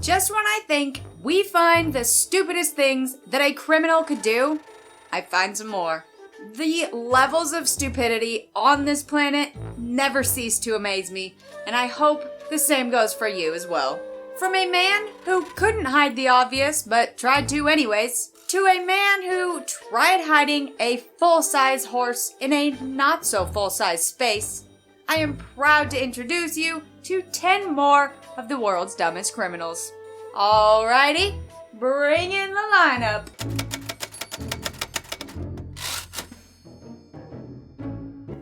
Just when I think we find the stupidest things that a criminal could do, I find some more. The levels of stupidity on this planet never cease to amaze me, and I hope the same goes for you as well. From a man who couldn't hide the obvious, but tried to anyways, to a man who tried hiding a full-size horse in a not-so-full-size space, I am proud to introduce you to 10 more of the world's dumbest criminals. Alrighty, bring in the lineup.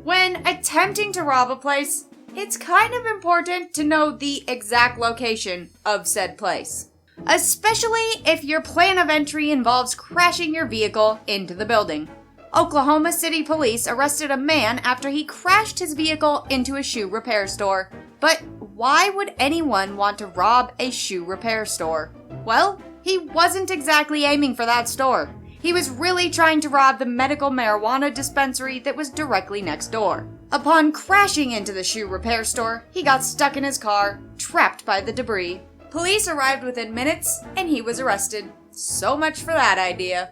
When attempting to rob a place, it's kind of important to know the exact location of said place. Especially if your plan of entry involves crashing your vehicle into the building. Oklahoma City police arrested a man after he crashed his vehicle into a shoe repair store. But why would anyone want to rob a shoe repair store? Well, he wasn't exactly aiming for that store. He was really trying to rob the medical marijuana dispensary that was directly next door. Upon crashing into the shoe repair store, he got stuck in his car, trapped by the debris. Police arrived within minutes, and he was arrested. So much for that idea.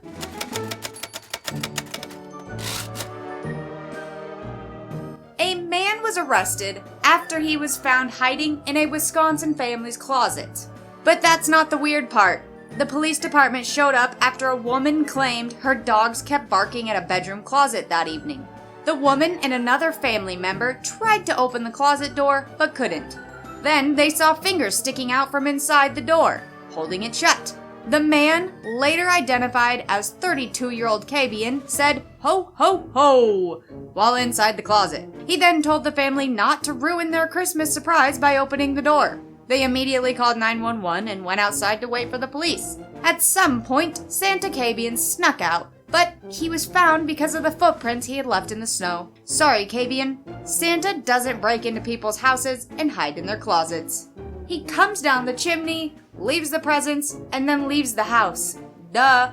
A man was arrested after he was found hiding in a Wisconsin family's closet. But that's not the weird part. The police department showed up after a woman claimed her dogs kept barking at a bedroom closet that evening. The woman and another family member tried to open the closet door, but couldn't. Then they saw fingers sticking out from inside the door, holding it shut. The man, later identified as 32-year-old Cabian, said, "Ho, ho, ho," while inside the closet. He then told the family not to ruin their Christmas surprise by opening the door. They immediately called 911 and went outside to wait for the police. At some point, Santa Cabian snuck out, but he was found because of the footprints he had left in the snow. Sorry, Cabian. Santa doesn't break into people's houses and hide in their closets. He comes down the chimney, leaves the presents, and then leaves the house. Duh.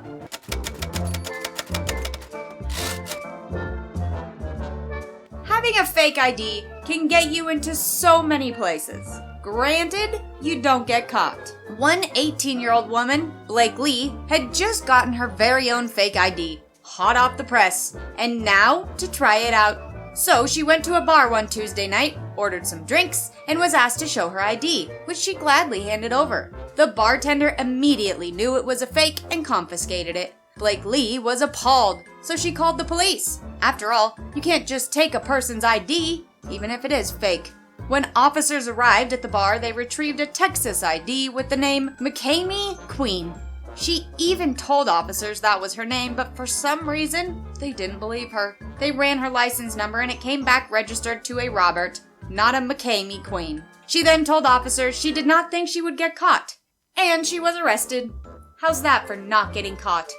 Having a fake ID can get you into so many places. Granted, you don't get caught. One 18-year-old woman, Blake Lee, had just gotten her very own fake ID, hot off the press, and now to try it out. So she went to a bar one Tuesday night, ordered some drinks, and was asked to show her ID, which she gladly handed over. The bartender immediately knew it was a fake and confiscated it. Blake Lee was appalled, so she called the police. After all, you can't just take a person's ID, even if it is fake. When officers arrived at the bar, they retrieved a Texas ID with the name McCamey Queen. She even told officers that was her name, but for some reason, they didn't believe her. They ran her license number and it came back registered to a Robert, not a McCamey Queen. She then told officers she did not think she would get caught. And she was arrested. How's that for not getting caught?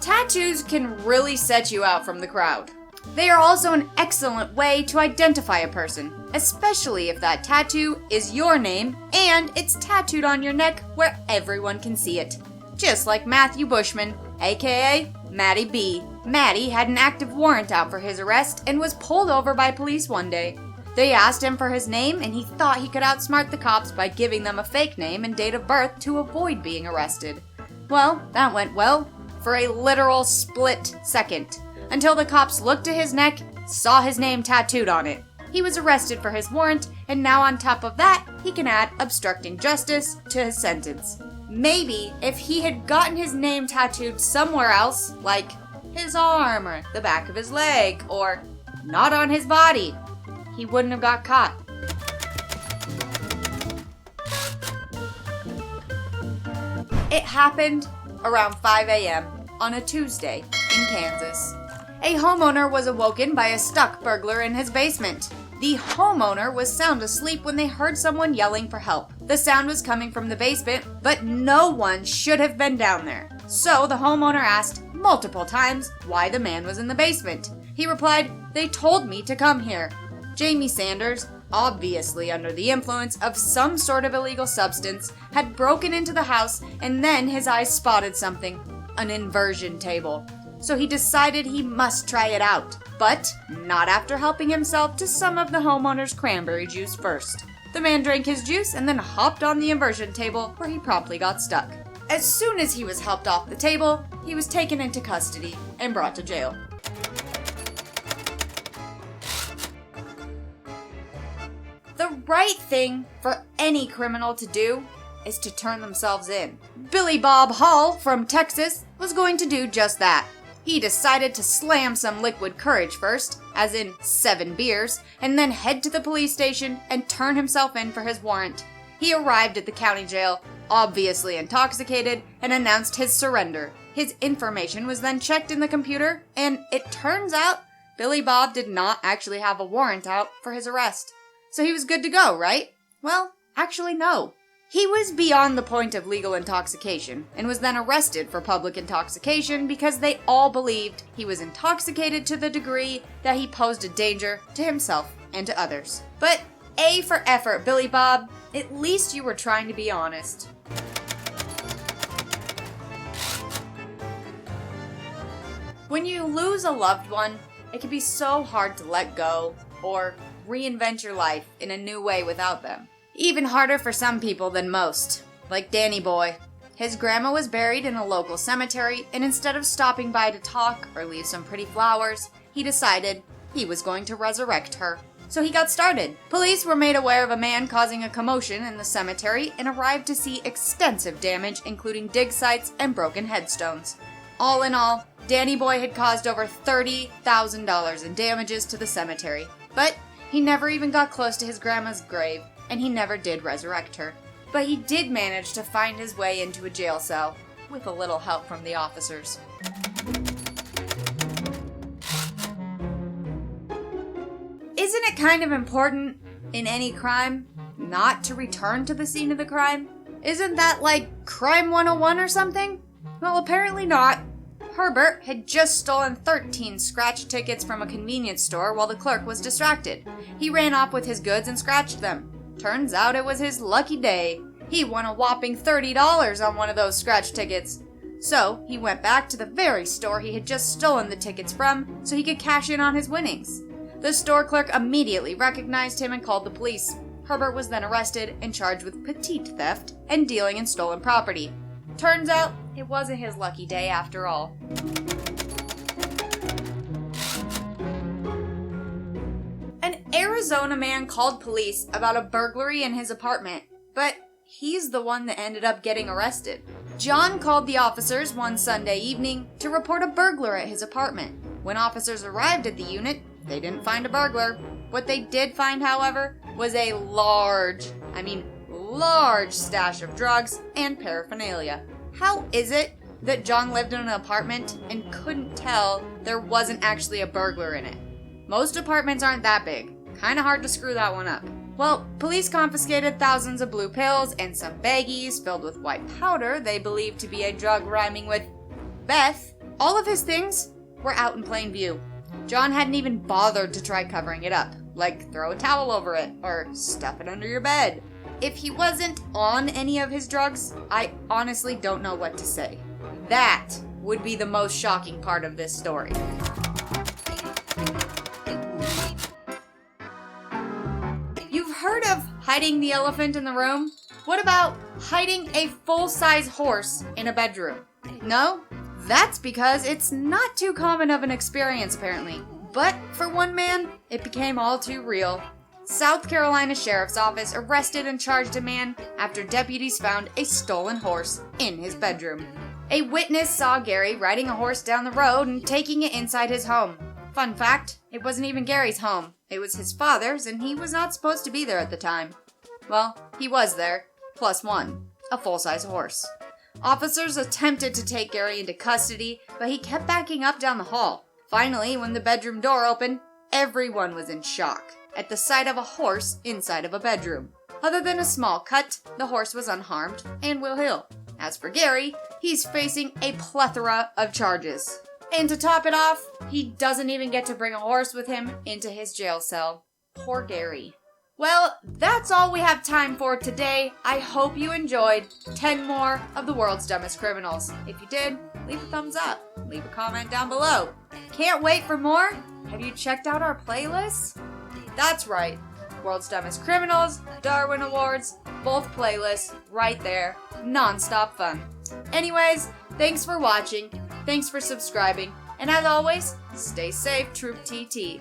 Tattoos can really set you out from the crowd. They are also an excellent way to identify a person, especially if that tattoo is your name and it's tattooed on your neck where everyone can see it. Just like Matthew Bushman, aka Matty B. Matty had an active warrant out for his arrest and was pulled over by police one day. They asked him for his name and he thought he could outsmart the cops by giving them a fake name and date of birth to avoid being arrested. Well, that went well. For a literal split second, until the cops looked at his neck, saw his name tattooed on it. He was arrested for his warrant, and now on top of that, he can add obstructing justice to his sentence. Maybe if he had gotten his name tattooed somewhere else, like his arm or the back of his leg, or not on his body, he wouldn't have got caught. It happened around 5 a.m. on a Tuesday in Kansas. A homeowner was awoken by a stuck burglar in his basement. The homeowner was sound asleep when they heard someone yelling for help. The sound was coming from the basement, but no one should have been down there. So the homeowner asked multiple times why the man was in the basement. He replied, "They told me to come here." Jamie Sanders, obviously under the influence of some sort of illegal substance, had broken into the house and then his eyes spotted something, an inversion table. So he decided he must try it out. but not after helping himself to some of the homeowner's cranberry juice first. The man drank his juice and then hopped on the inversion table, where he promptly got stuck. As soon as he was helped off the table, he was taken into custody and brought to jail. The right thing for any criminal to do is to turn themselves in. Billy Bob Hall from Texas was going to do just that. He decided to slam some liquid courage first, as in 7 beers, and then head to the police station and turn himself in for his warrant. He arrived at the county jail, obviously intoxicated, and announced his surrender. His information was then checked in the computer, and it turns out Billy Bob did not actually have a warrant out for his arrest. So he was good to go, right? Well, actually no. He was beyond the point of legal intoxication and was then arrested for public intoxication because they all believed he was intoxicated to the degree that he posed a danger to himself and to others. But A for effort, Billy Bob. At least you were trying to be honest. When you lose a loved one, it can be so hard to let go or reinvent your life in a new way without them. Even harder for some people than most, like Danny Boy. His grandma was buried in a local cemetery, and instead of stopping by to talk or leave some pretty flowers, he decided he was going to resurrect her. So he got started. Police were made aware of a man causing a commotion in the cemetery and arrived to see extensive damage, including dig sites and broken headstones. All in all, Danny Boy had caused over $30,000 in damages to the cemetery. But he never even got close to his grandma's grave, and he never did resurrect her. But he did manage to find his way into a jail cell, with a little help from the officers. Isn't it kind of important, in any crime, not to return to the scene of the crime? Isn't that like Crime 101 or something? Well, apparently not. Herbert had just stolen 13 scratch tickets from a convenience store while the clerk was distracted. He ran off with his goods and scratched them. Turns out it was his lucky day. He won a whopping $30 on one of those scratch tickets. So he went back to the very store he had just stolen the tickets from so he could cash in on his winnings. The store clerk immediately recognized him and called the police. Herbert was then arrested and charged with petite theft and dealing in stolen property. Turns out it wasn't his lucky day after all. An Arizona man called police about a burglary in his apartment, but he's the one that ended up getting arrested. John called the officers one Sunday evening to report a burglar at his apartment. When officers arrived at the unit, they didn't find a burglar. What they did find, however, was a large stash of drugs and paraphernalia. How is it that John lived in an apartment and couldn't tell there wasn't actually a burglar in it? Most apartments aren't that big. Kinda hard to screw that one up. Well, police confiscated thousands of blue pills and some baggies filled with white powder they believed to be a drug rhyming with Beth. All of his things were out in plain view. John hadn't even bothered to try covering it up, like throw a towel over it or stuff it under your bed. If he wasn't on any of his drugs, I honestly don't know what to say. That would be the most shocking part of this story. You've heard of hiding the elephant in the room? What about hiding a full-size horse in a bedroom? No? That's because it's not too common of an experience, apparently. But for one man, it became all too real. South Carolina Sheriff's Office arrested and charged a man after deputies found a stolen horse in his bedroom. A witness saw Gary riding a horse down the road and taking it inside his home. Fun fact, it wasn't even Gary's home. It was his father's, and he was not supposed to be there at the time. Well, he was there, plus one, a full-size horse. Officers attempted to take Gary into custody, but he kept backing up down the hall. Finally, when the bedroom door opened, everyone was in shock at the sight of a horse inside of a bedroom. Other than a small cut, the horse was unharmed and will heal. As for Gary, he's facing a plethora of charges. And to top it off, he doesn't even get to bring a horse with him into his jail cell. Poor Gary. Well, that's all we have time for today. I hope you enjoyed 10 more of the world's dumbest criminals. If you did, leave a thumbs up, leave a comment down below. Can't wait for more? Have you checked out our playlists? That's right. World's Dumbest Criminals, Darwin Awards, both playlists right there. Non-stop fun. Anyways, thanks for watching, thanks for subscribing, and as always, stay safe, Troop TT.